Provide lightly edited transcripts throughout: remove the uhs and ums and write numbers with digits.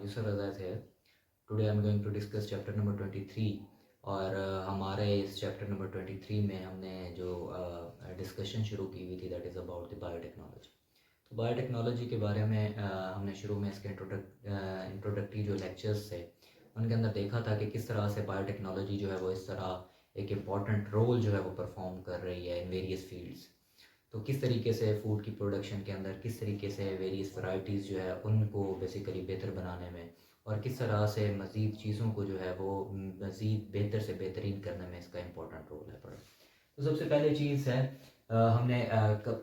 Producer Azaz here. Today I'm going to discuss chapter number 23 और हमारे इस chapter number 23 में हमने जो डिस्कशन शुरू की हुई थी that is about the biotechnology. तो बायोटेक्नोलॉजी के बारे में हमने शुरू में इसके इंट्रोडक्टरी जो लेक्चर्स थे उनके अंदर देखा था कि किस तरह से बायोटेक्नोलॉजी जो है वो इस तरह एक इम्पॉर्टेंट रोल जो है वो परफॉर्म कर रही है इन वेरियस फील्ड्स। तो किस तरीके से फूड की प्रोडक्शन के अंदर किस तरीके से वेरियस वैरायटीज़ जो है उनको बेसिकली बेहतर बनाने में और किस तरह से मज़ीद चीज़ों को जो है वो मज़ीद बेहतर से बेहतरीन करने में इसका इम्पोर्टेंट रोल है पड़ा। तो सबसे पहले चीज़ है हमने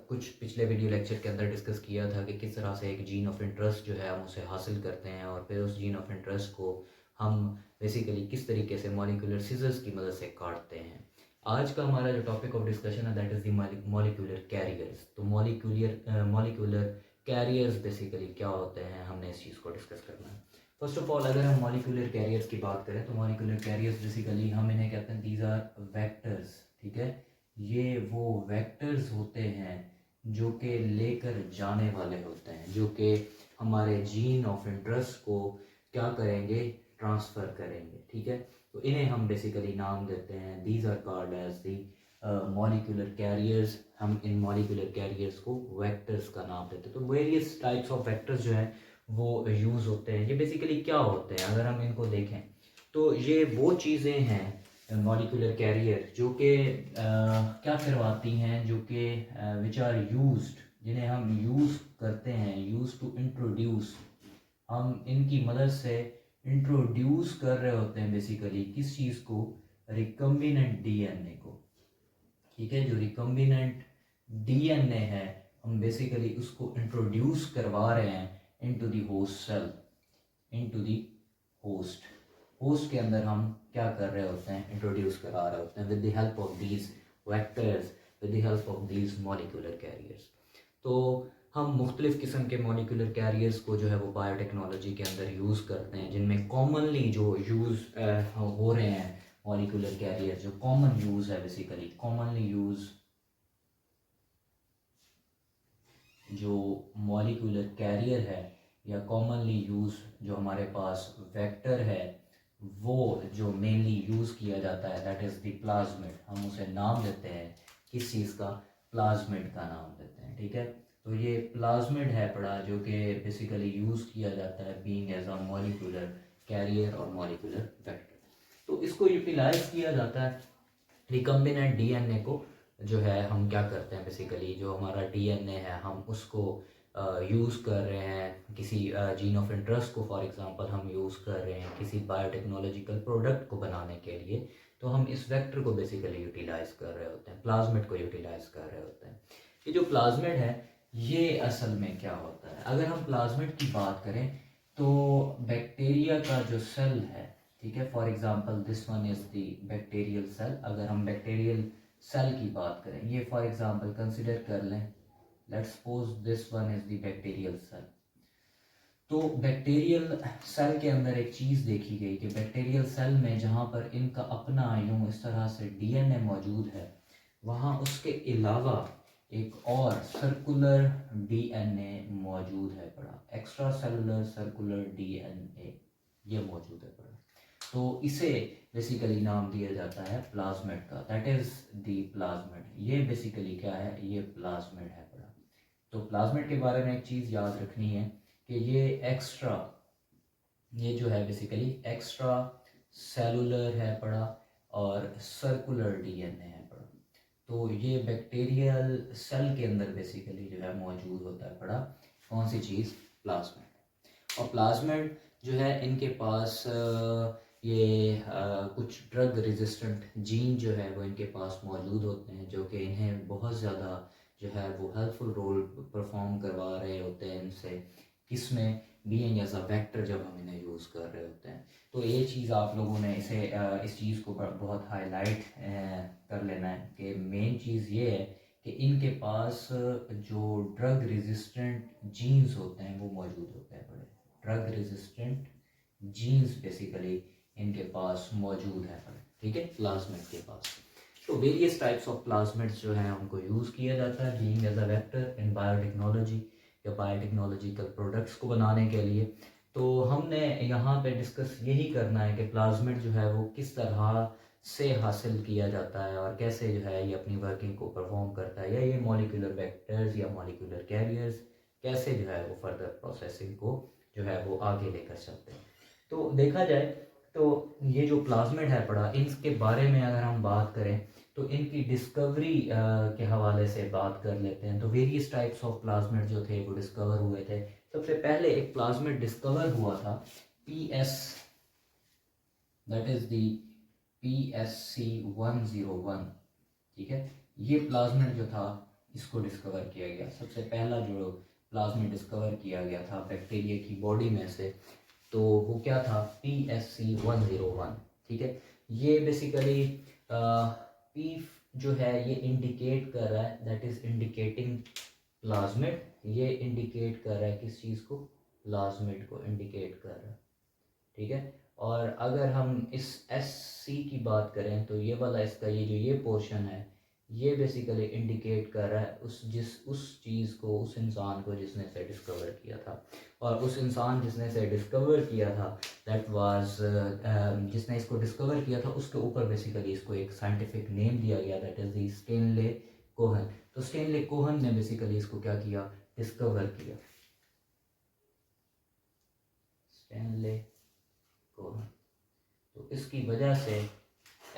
कुछ पिछले वीडियो लेक्चर के अंदर डिस्कस किया था कि किस तरह से एक जीन ऑफ इंटरेस्ट जो है हम उसे हासिल करते हैं और फिर उस जीन ऑफ इंटरेस्ट को हम बेसिकली किस तरीके से मॉलिक्यूलर सीजर्स की मदद से काटते हैं। आज का हमारा जो टॉपिक ऑफ डिस्कशन है that is the molecular carriers. तो मॉलिक्यूलर कैरियर्स बेसिकली क्या होते हैं, हमने इस चीज़ को डिस्कस करना है। फर्स्ट ऑफ ऑल अगर हम मॉलिक्यूलर कैरियर्स की बात करें तो मॉलिक्यूलर कैरियर्स बेसिकली हम इन्हें कहते हैं दीज आर वेक्टर्स। ठीक है, ये वो वेक्टर्स होते हैं जो कि लेकर जाने वाले होते हैं, जो कि हमारे जीन ऑफ इंटरेस्ट को क्या करेंगे, ट्रांसफ़र करेंगे। ठीक है, तो इन्हें हम बेसिकली नाम देते हैं these are called as the molecular carriers. हम इन मॉलिक्यूलर कैरियर्स को वेक्टर्स का नाम देते हैं। तो वेरियस टाइप्स ऑफ वेक्टर्स जो हैं वो यूज़ होते हैं। ये बेसिकली क्या होते हैं अगर हम इनको देखें तो ये वो चीज़ें हैं मॉलिक्यूलर कैरियर जो कि क्या करवाती हैं, जो कि विच आर यूज्ड, जिन्हें हम यूज़ करते हैं, यूज़ टू इंट्रोड्यूस। हम इनकी मदद से इंट्रोड्यूस कर रहे होते हैं बेसिकली किस चीज़ को, रिकम्बिनेंट डीएनए को। ठीक है, जो रिकम्बिनेंट डीएनए है हम बेसिकली उसको इंट्रोड्यूस करवा रहे हैं into the host cell, into the host के अंदर हम क्या कर रहे होते हैं, इंट्रोड्यूस करा रहे होते हैं with the help of these vectors, with the help of these molecular carriers. तो हम मुख्तलिफ़ किस्म के मॉलिक्यूलर कैरियर्स को जो है वो बायोटेक्नोलॉजी के अंदर यूज़ करते हैं, जिनमें कॉमनली जो यूज़ हो रहे हैं मॉलिक्यूलर कैरियर, जो कॉमन यूज़ है बेसिकली कॉमनली यूज़ जो मॉलिक्यूलर कैरियर है या कॉमनली यूज़ जो हमारे पास वेक्टर है वो जो मेनली यूज़ किया जाता है दैट इज़ द प्लाज्मिड। हम उसे नाम देते हैं किस चीज़ का, प्लाज्मिड का नाम देते हैं। ठीक है, तो ये प्लाज्मिड है पड़ा जो कि बेसिकली यूज़ किया जाता है being as a molecular carrier और मॉलिक्यूलर वेक्टर। तो इसको यूटिलाइज किया जाता है रिकम्बिनेंट डीएनए को जो है हम क्या करते हैं बेसिकली जो हमारा डीएनए है हम उसको यूज़ कर रहे हैं किसी जीन ऑफ इंटरेस्ट को फॉर एग्जांपल हम यूज़ कर रहे हैं किसी बायोटेक्नोलॉजिकल प्रोडक्ट को बनाने के लिए, तो हम इस वेक्टर को बेसिकली यूटिलाइज कर रहे होते हैं, प्लाज्मिड को यूटिलाइज कर रहे होते हैं। ये जो प्लाज्मिड है ये असल में क्या होता है, अगर हम प्लाज्मिड की बात करें तो बैक्टीरिया का जो सेल है, ठीक है, for example this one is the bacterial cell. अगर हम बैक्टीरियल सेल की बात करें, ये फॉर एग्जांपल कंसिडर कर लें, let's suppose this one is the bacterial cell. तो बैक्टीरियल सेल के अंदर एक चीज़ देखी गई कि बैक्टीरियल सेल में जहाँ पर इनका अपना यूं इस तरह से डीएनए मौजूद है, वहाँ उसके अलावा एक और सर्कुलर डीएनए मौजूद है पड़ा, एक्स्ट्रा सेलुलर सर्कुलर डीएनए ये मौजूद है पड़ा। तो इसे बेसिकली नाम दिया जाता है प्लाज्मिड का, दैट इज द प्लाज्मिड। ये बेसिकली क्या है, ये प्लाज्मिड है पड़ा। तो प्लाज्मिड के बारे में एक चीज़ याद रखनी है कि ये जो है बेसिकली एक्स्ट्रा सेलुलर है पड़ा और सर्कुलर डीएनए है पड़ा। तो ये बैक्टीरियल सेल के अंदर बेसिकली जो है मौजूद होता है पड़ा कौन सी चीज़, प्लाज्मिड। और प्लाज्मिड जो है इनके पास ये कुछ ड्रग रेजिस्टेंट जीन जो है वो इनके पास मौजूद होते हैं जो कि इन्हें बहुत ज़्यादा जो है वो हेल्पफुल रोल परफॉर्म करवा रहे होते हैं इनसे, किसमें, बीइंग एज अ वेक्टर जब हम इन्हें यूज़ कर रहे होते हैं। तो ये चीज़ आप लोगों ने इस चीज़ को बहुत हाईलाइट कर लेना है कि मेन चीज़ ये है कि इनके पास जो ड्रग रेजिस्टेंट जीन्स होते हैं वो मौजूद होते हैं बड़े, ड्रग रेजिस्टेंट जीन्स बेसिकली इनके पास मौजूद है। ठीक है, प्लाज्मिड के पास। तो वेरियस टाइप्स ऑफ प्लाज्मिड्स जो है उनको यूज़ किया जाता है being as a vector in biotechnology या बायोटेक्नोलॉजिकल प्रोडक्ट्स को बनाने के लिए। तो हमने यहाँ पे डिस्कस यही करना है कि प्लाज्मिड जो है वो किस तरह से हासिल किया जाता है और कैसे जो है ये अपनी वर्किंग को परफॉर्म करता है, या ये मॉलिक्यूलर वेक्टर्स या मॉलिक्यूलर कैरियर्स कैसे जो है वो फर्दर प्रोसेसिंग को जो है वो आगे लेकर चलते हैं। तो देखा जाए तो ये जो प्लाज्मिड है पड़ा, इनके बारे में अगर हम बात करें तो इनकी डिस्कवरी के हवाले से बात कर लेते हैं। तो वेरियस टाइप्स ऑफ प्लाज्मिड जो थे वो डिस्कवर हुए थे। सबसे पहले एक प्लाज्मिड डिस्कवर हुआ था PS, that is the PSC101, ठीक है। ये प्लाज्मिड जो था इसको डिस्कवर किया गया, सबसे पहला जो प्लाज्मिड डिस्कवर किया गया था बैक्टीरिया की बॉडी में से, तो वो क्या था PSC101, ठीक है। ये बेसिकली पी जो है ये इंडिकेट कर रहा है, दैट इज इंडिकेटिंग प्लाज्मिड। ये इंडिकेट कर रहा है किस चीज़ को, प्लाज्मिड को इंडिकेट कर रहा है, ठीक है। और अगर हम इस SC की बात करें तो ये वाला इसका ये पोर्शन है, ये बेसिकली इंडिकेट कर रहा है उस चीज़ को, उस इंसान को जिसने इसे डिस्कवर किया था। और उस इंसान जिसने इसे डिस्कवर किया था दैट वाज जिसने इसको डिस्कवर किया था उसके ऊपर बेसिकली इसको एक साइंटिफिक नेम दिया गया, that is the Stanley Cohen. तो स्टेनले कोहन ने बेसिकली इसको क्या किया, डिस्कवर किया, स्टेनले कोहन। तो इसकी वजह से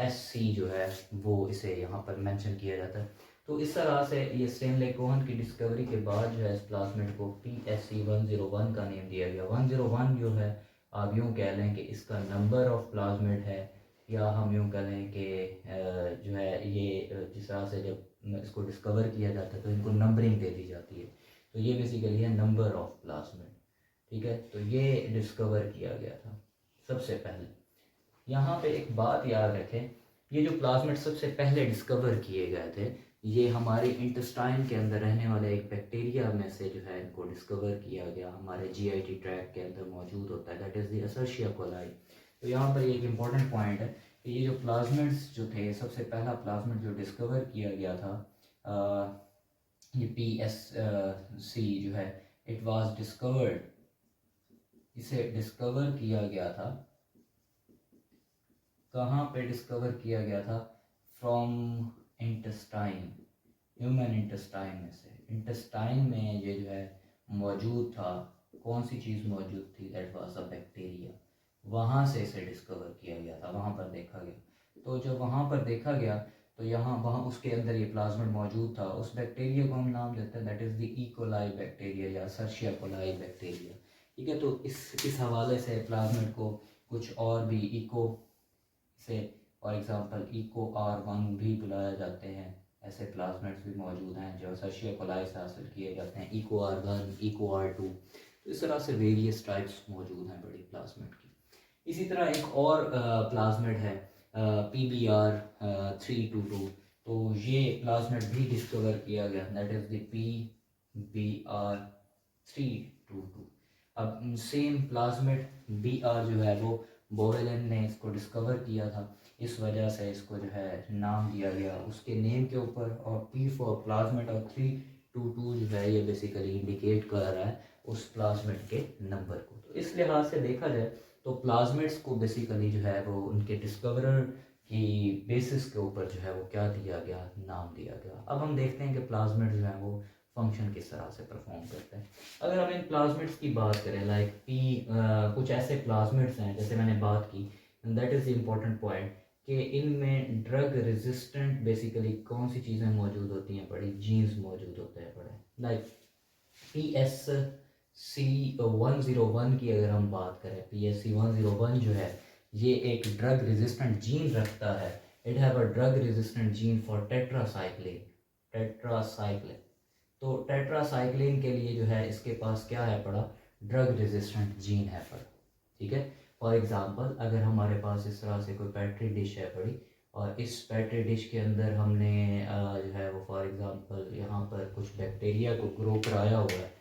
SC जो है वो इसे यहाँ पर मेंशन किया जाता है। तो इस तरह से ये स्टेनले कोहन की डिस्कवरी के बाद जो है इस प्लाज्मिड को PSC101 का नेम दिया गया। 101 जो है आप यूँ कह लें कि इसका नंबर ऑफ प्लाज्मिड है, या हम यूँ कह लें कि जो है ये जिस तरह से जब इसको डिस्कवर किया जाता है तो इनको नंबरिंग दे दी जाती है, तो ये बेसिकली है नंबर ऑफ प्लाज्मिड, ठीक है। तो ये डिस्कवर किया गया था सबसे पहले। यहाँ पे एक बात याद रखें, ये जो प्लाज्मिड सबसे पहले डिस्कवर किए गए थे ये हमारे इंटेस्टाइन के अंदर रहने वाले एक बैक्टीरिया में से जो है इनको डिस्कवर किया गया, हमारे GIT ट्रैक्ट के अंदर मौजूद होता है, दैट इज़ दी एसर्शिया कोलाई। तो यहाँ पर एक इम्पॉर्टेंट पॉइंट है कि ये जो प्लाज्मिड्स जो थे, सबसे पहला प्लाज्मिड जो डिस्कवर किया गया था ये PSC जो है इट वाज डिस्कवर्ड, इसे डिस्कवर किया गया था, कहाँ पे डिस्कवर किया गया था, फ्रॉम इंटेस्टाइन, ह्यूमन इंटेस्टाइन में से। इंटेस्टाइन में ये जो है मौजूद था, कौन सी चीज़ मौजूद थी, दैट वाज अ बैक्टीरिया। वहाँ से इसे डिस्कवर किया गया था, वहाँ पर देखा गया। तो जब वहाँ पर देखा गया तो वहाँ उसके अंदर ये प्लाज्मिड मौजूद था, उस बैक्टीरिया को हम नाम देते हैं that is the E coli bacteria या सर्शिया कोलाई बैक्टीरिया, ठीक है। तो इस हवाले से प्लाज्मिड को कुछ और भी इको से फॉर एग्जांपल EcoR1 भी बुलाया जाते हैं, ऐसे प्लाज्मिड्स भी मौजूद हैं जो सर्शिया कोलाई से हासिल किए जाते हैं, EcoR1, EcoR2। तो इस तरह से वेरियस टाइप्स मौजूद हैं बड़ी प्लाज्मिड की। इसी तरह एक और प्लाज्मिड है PBr322, तो ये प्लाज्मिड भी डिस्कवर किया गया, दैट इज़ द PBr322। अब सेम प्लाज्मिड BR जो है वो बोवेलन ने इसको डिस्कवर किया था, इस वजह से इसको जो है नाम दिया गया उसके नेम के ऊपर। और P फॉर प्लाज्मिड और 322 जो है ये बेसिकली इंडिकेट कर रहा है उस प्लाज्मिड के नंबर को। तो इस लिहाज से देखा जाए तो प्लाज्मिड्स को बेसिकली जो है वो उनके डिस्कवरर की बेसिस के ऊपर जो है वो क्या दिया गया, नाम दिया गया। अब हम देखते हैं कि प्लाज्मिड जो है वो फंक्शन किस तरह से परफॉर्म करते हैं। अगर हम इन प्लाज्मिड्स की बात करें लाइक कुछ ऐसे प्लाज्मिड्स हैं जैसे मैंने बात की, that is the important point कि इनमें ड्रग रेजिस्टेंट बेसिकली कौन सी चीज़ें मौजूद होती हैं, बड़ी जीन्स मौजूद होते हैं बड़े। लाइक PSC101 की अगर हम बात करें, PSC101 जो है ये एक ड्रग रेजिस्टेंट जीन रखता है, it have a drug resistant gene for tetracycline. तो टेट्रासाइक्लिन के लिए जो है इसके पास क्या है पड़ा, ड्रग रेजिस्टेंट जीन है पड़ा, ठीक है। फॉर एग्जांपल अगर हमारे पास इस तरह से कोई पेट्री डिश है पड़ी और इस पेट्री डिश के अंदर हमने जो है वो फॉर एग्जांपल यहाँ पर कुछ बैक्टीरिया को ग्रो कराया हुआ है,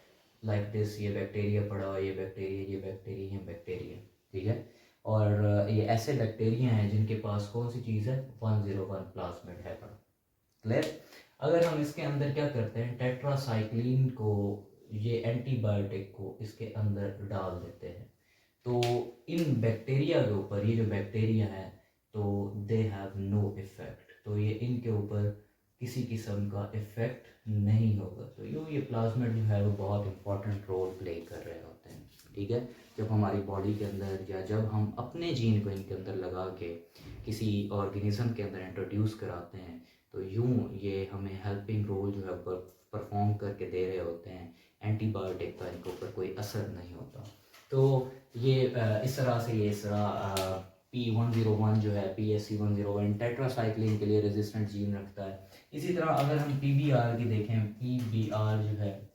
लाइक दिस, ये बैक्टीरिया पड़ा हुआ, ये बैक्टीरिया, ठीक है। और ये ऐसे बैक्टीरिया हैं जिनके पास कौन सी चीज़ है, 101 प्लाज्मिड है पड़ा, क्लियर। अगर हम इसके अंदर क्या करते हैं, टेट्रासाइक्लिन को, ये एंटीबायोटिक को इसके अंदर डाल देते हैं, तो इन बैक्टीरिया के ऊपर, ये जो बैक्टीरिया है तो दे हैव नो इफ़ेक्ट, तो ये इनके ऊपर किसी किस्म का इफ़ेक्ट नहीं होगा। तो यूँ ये प्लाज्मिड जो है वो बहुत इंपॉर्टेंट रोल प्ले कर रहे होते हैं, ठीक है। जब हमारी बॉडी के अंदर या जब हम अपने जीन को इनके अंदर लगा के किसी ऑर्गेनिज्म के अंदर इंट्रोड्यूस कराते हैं तो यूँ ये हमें हेल्पिंग रोल जो है परफॉर्म करके दे रहे होते हैं। एंटीबायोटिक का इनके ऊपर कोई असर नहीं होता। तो ये इस तरह से ये इस तरह P101 जो है PSC101 टेट्रासाइक्लिन के लिए रेजिस्टेंट जीन रखता है। इसी तरह अगर हम PBR की देखें, PBR जो है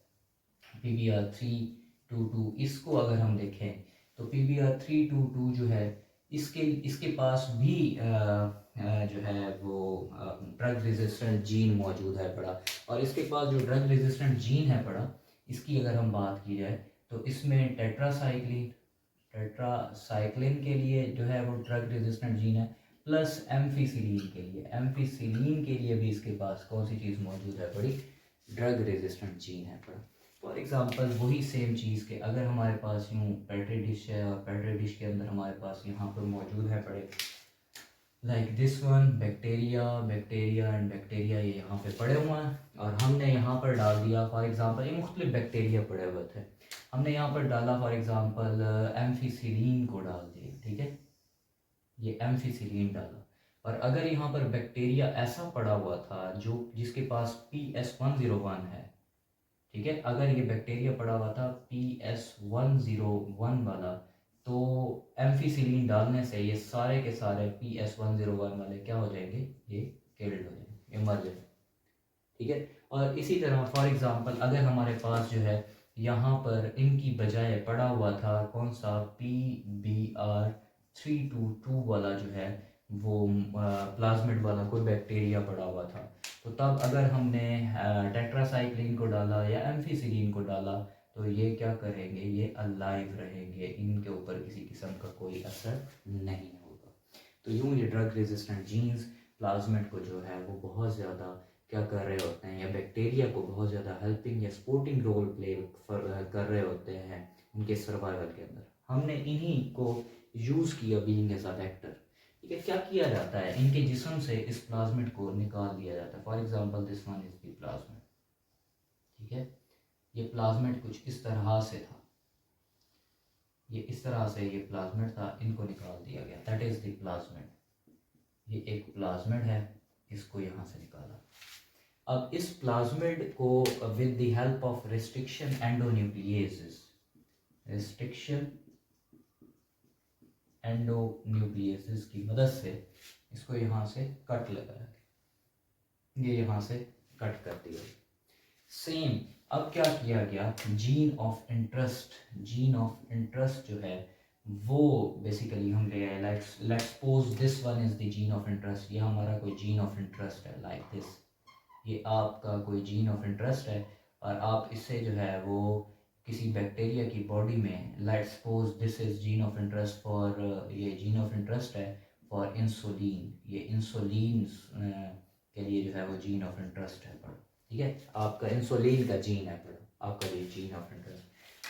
PBR322, इसको अगर हम देखें तो PBR322 जो है इसके पास भी जो है वो ड्रग रेजिस्टेंट जीन मौजूद है पड़ा। और इसके पास जो ड्रग रेजिस्टेंट जीन है पड़ा, इसकी अगर हम बात की जाए तो इसमें टेट्रासाइक्लिन के लिए जो है वो ड्रग रेजिस्टेंट जीन है, प्लस एम्फीसिलीन के लिए भी इसके पास कौन सी चीज़ मौजूद है बड़ी, ड्रग रेजिस्टेंट जीन है पड़ा। फॉर एग्जांपल वही सेम चीज़ के अगर हमारे पास यूँ पेट्री डिश है और पेट्री डिश के अंदर हमारे पास यहाँ पर मौजूद है पड़े like this one bacteria and bacteria, ये यहाँ पे पड़े हुए हैं और हमने यहाँ पर डाल दिया फॉर एग्जांपल, ये मुख्तलिफ बैक्टीरिया पड़े हुए थे, हमने यहाँ पर डाला फॉर एग्जांपल एम्फीसिलीन को डाल दिया, ठीक है, ये एम्फीसिलीन डाला। और अगर यहाँ पर बैक्टीरिया ऐसा पड़ा हुआ था जो जिसके पास PS101 है, ठीक है, अगर ये बैक्टीरिया पड़ा हुआ था PS101 वाला, तो एम्फीसिलीन डालने से ये सारे के सारे PS101 वाले क्या हो जाएंगे, ये किल्ड हो जाएंगे, ये मर जाएंगे, ठीक है। और इसी तरह फॉर एग्जांपल अगर हमारे पास जो है यहाँ पर इनकी बजाय पड़ा हुआ था कौन सा PBR322 वाला जो है वो प्लाज्मिड वाला कोई बैक्टीरिया पड़ा हुआ था, तो तब अगर हमने टेट्रासाइक्लिन को डाला या एम्फीसिलीन को डाला तो ये क्या करेंगे, ये अलाइव रहेंगे, इनके ऊपर किसी किस्म का कोई असर नहीं होगा। तो यूँ ये ड्रग रेजिस्टेंट जीन्स प्लाज्मिड को जो है वो बहुत ज़्यादा क्या कर रहे होते हैं, या बैक्टीरिया को बहुत ज़्यादा हेल्पिंग या सपोर्टिंग रोल प्ले कर रहे होते हैं उनके सर्वाइवल के अंदर। हमने इन्हीं को यूज़ किया बीइंग एज अ वेक्टर, ठीक है। क्या किया जाता है, इनके जिस्म से इस प्लाज्मिड को निकाल दिया जाता है। For example this one is the plasmid, ठीक है, ये प्लाज्मिड कुछ इस तरह से था, ये इस तरह से ये प्लाज्मिड था, इनको निकाल दिया गया, दैट इज द प्लाज्मिड। ये एक प्लाज्मिड है, इसको यहाँ से निकाला। अब इस प्लाज्मिड को with the help of restriction endonucleases, restriction endonucleases की मदद से इसको यहाँ से कट लगाया, ये यहाँ से कट कर दिया। सेम अब क्या किया गया, जीन ऑफ इंटरेस्ट जो है वो बेसिकली हम ले आए, let's suppose this one is the gene of interest, ये हमारा कोई जीन ऑफ इंटरेस्ट है लाइक दिस, ये आपका कोई जीन ऑफ इंटरेस्ट है और आप इससे जो है वो किसी बैक्टीरिया की बॉडी में, let's suppose this is gene of interest for, ये जीन ऑफ इंटरेस्ट है फॉर इंसुलिन, ये इंसुलिन के लिए जो है वो जीन ऑफ इंटरेस्ट है पर, ठीक है, आपका इंसुलिन का जीन है पर, आपका ये जीन ऑफ इंटरेस्ट,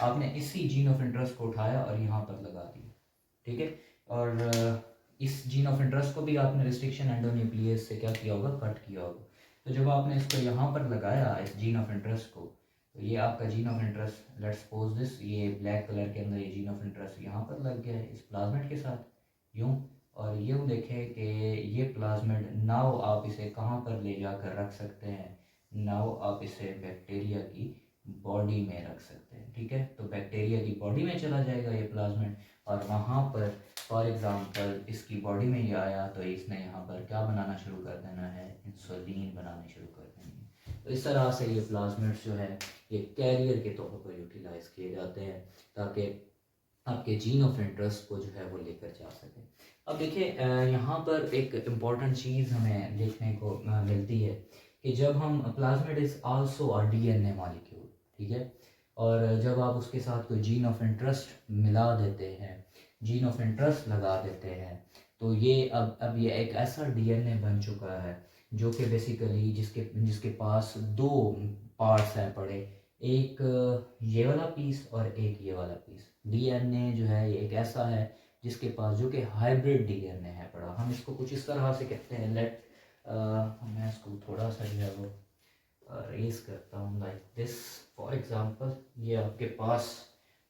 आपने इसी जीन ऑफ इंटरेस्ट को उठाया और यहाँ पर लगा दिया, ठीक है। और इस जीन ऑफ इंटरेस्ट को भी आपने रिस्ट्रिक्शन एंडोन्यूक्लियस से क्या किया होगा, कट किया होगा। तो जब आपने इसको यहाँ पर लगाया इस जीन ऑफ इंटरेस्ट को, तो ये आपका gene of interest, let's suppose this, ये ब्लैक कलर के अंदर ये जीन ऑफ इंटरेस्ट यहाँ पर लग गया है इस प्लाज्मिड के साथ यूँ। और यूँ देखें कि ये प्लाज्मिड नाउ आप इसे कहाँ पर ले जाकर रख सकते हैं, नाउ आप इसे बैक्टीरिया की बॉडी में रख सकते हैं, ठीक है। तो बैक्टीरिया की बॉडी में चला जाएगा ये प्लाज्मिड और वहाँ पर फॉर एग्जांपल इसकी बॉडी में ये आया तो इसने यहाँ पर क्या बनाना शुरू कर देना है, इंसुलिन बनाने शुरू कर देंगे। तो इस तरह से ये प्लाज्मिड्स जो है ये कैरियर के तौर पर यूटिलाइज किए जाते हैं ताकि आपके जीन ऑफ इंटरेस्ट को जो है वो लेकर जा सके। अब देखिए यहाँ पर एक इम्पॉर्टेंट चीज़ हमें देखने को मिलती है कि जब हम plasmid is also a DNA molecule, ठीक है, और जब आप उसके साथ कोई जीन ऑफ इंटरेस्ट मिला देते हैं, जीन ऑफ इंटरेस्ट लगा देते हैं, तो ये अब ये एक ऐसा डीएनए बन चुका है जो कि बेसिकली जिसके पास दो पार्ट्स हैं पड़े, एक ये वाला पीस और एक ये वाला पीस। डीएनए जो है ये एक ऐसा है जिसके पास जो कि हाइब्रिड डीएनए है पड़ा। हम इसको कुछ इस तरह से कहते हैं, मैं इसको थोड़ा सा जो है वो रेज करता हूँ लाइक दिस। फॉर एग्जांपल ये आपके पास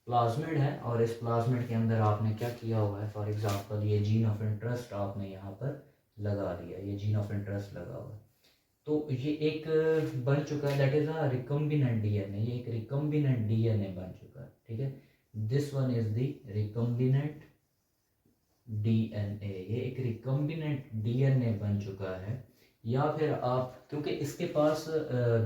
प्लाज्मिड है और इस प्लाज्मिड के अंदर आपने क्या किया हुआ है, फॉर एग्जांपल ये जीन ऑफ इंटरेस्ट आपने यहाँ पर लगा दिया, ये जीन ऑफ इंटरेस्ट लगा हुआ है। तो ये एक बन चुका है, that is a recombinant DNA. ये एक रिकम्बिनेंट डीएनए बन चुका है, ठीक है। This one is the recombinant DNA. ये एक रिकम्बिनेंट डीएनए बन चुका है। या फिर आप, क्योंकि इसके पास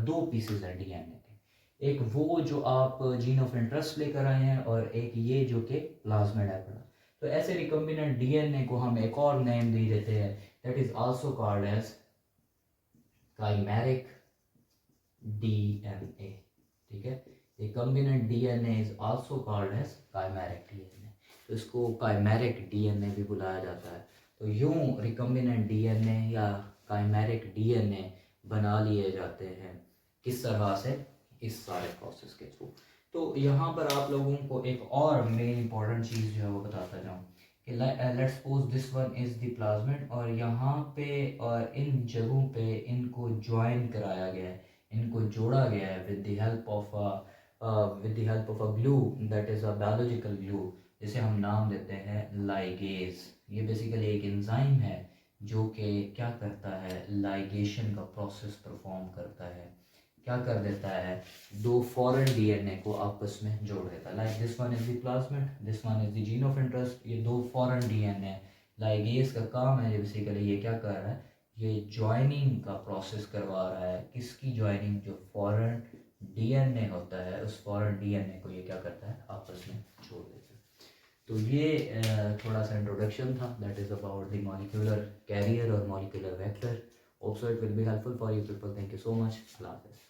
दो पीसेस हैं डीएनए के, एक वो जो आप जीन ऑफ इंटरेस्ट लेकर आए हैं और एक ये जो कि प्लाज्मिड है अपना। तो ऐसे रिकम्बिनेंट डीएनए को हम एक और नेम दे देते हैं, that is also called as chimeric DNA, ठीक है। Recombinant DNA is also called as chimeric DNA. तो इसको काइमेरिक डीएनए भी बुलाया जाता है। तो यूं रिकम्बिनेंट डीएनए या काइमेरिक डीएनए बना लिए जाते हैं किस तरह से, इस सारे प्रोसेस के थ्रू। तो यहाँ पर आप लोगों को एक और मेन इंपॉर्टेंट चीज़ जो है वो बताता जाऊँ कि let's suppose this one is the plasmid, और यहाँ पे और इन जगहों पे इनको ज्वाइन कराया गया है, इनको जोड़ा गया है with the help of a glue, that is a biological glue, जिसे हम नाम देते हैं लाइगेज। ये बेसिकली एक एंजाइम है जो कि क्या करता है, लाइगेशन का प्रोसेस परफॉर्म करता है। क्या कर देता है, दो फॉरेन डीएनए को आपस में जोड़ देता है। Like this one is the plasmid, this one is the gene of interest. ये दो फॉरेन डीएनए, लाइगेज का काम है बेसिकली, ये क्या कर रहा है, ये ज्वाइनिंग का प्रोसेस करवा रहा है। किसकी ज्वाइनिंग, जो फॉरेन डीएनए होता है उस फॉरेन डीएनए को ये क्या करता है, आपस में जोड़ देता है। तो ये थोड़ा सा इंट्रोडक्शन था, that is about the molecular carrier और molecular vector. Hope so it will be helpful for you people. Thank you so much. अल्लाह हाफिज़।